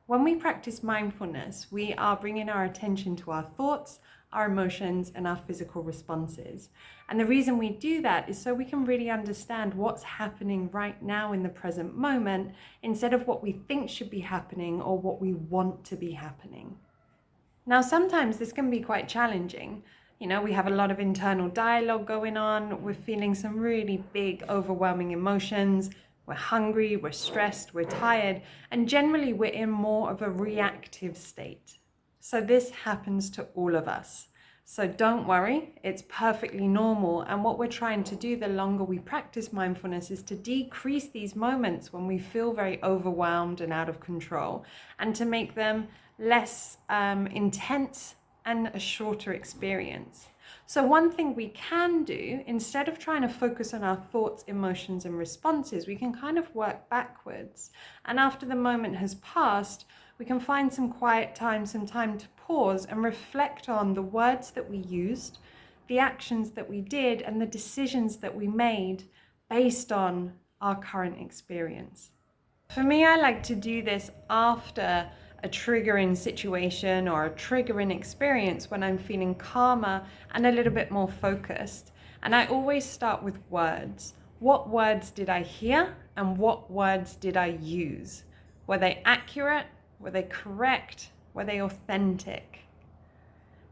When we practice mindfulness, we are bringing our attention to our thoughts, our emotions, and our physical responses. And the reason we do that is so we can really understand what's happening right now in the present moment instead of what we think should be happening or what we want to be happening. Now, sometimes this can be quite challenging. We have a lot of internal dialogue going on. We're feeling some really big, overwhelming emotions. We're hungry, we're stressed, we're tired, and generally we're in more of a reactive state. So this happens to all of us. So don't worry, it's perfectly normal. And what we're trying to do the longer we practice mindfulness is to decrease these moments when we feel very overwhelmed and out of control, and to make them less intense and a shorter experience. So one thing we can do, instead of trying to focus on our thoughts, emotions, and responses, we can kind of work backwards. And after the moment has passed, we can find some quiet time, some time to pause and reflect on the words that we used, the actions that we did, and the decisions that we made based on our current experience. For me, I like to do this after a triggering situation or a triggering experience when I'm feeling calmer and a little bit more focused. And I always start with words. What words did I hear and what words did I use? Were they accurate? Were they correct? Were they authentic?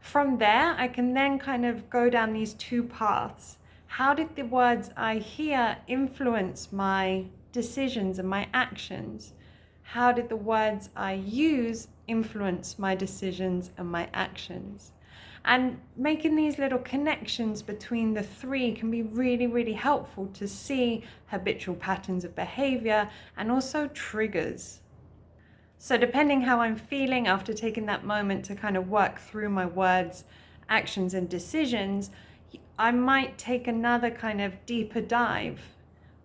From there, I can then kind of go down these two paths. How did the words I hear influence my decisions and my actions? How did the words I use influence my decisions and my actions? And making these little connections between the three can be really, really helpful to see habitual patterns of behavior and also triggers. So depending how I'm feeling after taking that moment to kind of work through my words, actions, and decisions, I might take another kind of deeper dive.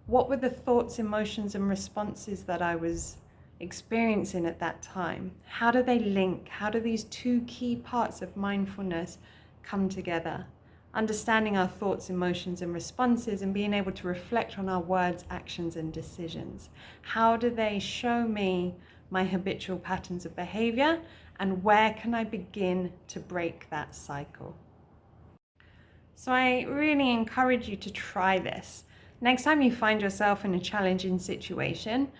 What were the thoughts, emotions, and responses that I was experiencing at that time? How do they link? How do these two key parts of mindfulness come together? Understanding our thoughts, emotions, and responses, and being able to reflect on our words, actions, and decisions. How do they show me my habitual patterns of behavior, and where can I begin to break that cycle? So I really encourage you to try this. Next time you find yourself in a challenging situation,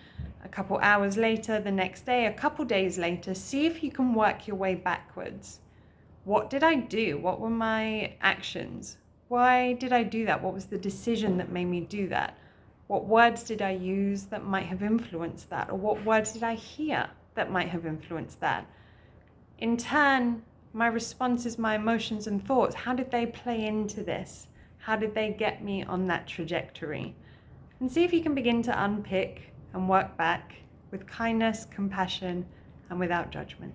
a couple hours later, the next day, a couple days later, see if you can work your way backwards. What did I do? What were my actions? Why did I do that? What was the decision that made me do that? What words did I use that might have influenced that? Or what words did I hear that might have influenced that? In turn, my responses, my emotions and thoughts, how did they play into this? How did they get me on that trajectory? And see if you can begin to unpick and work back with kindness, compassion, and without judgment.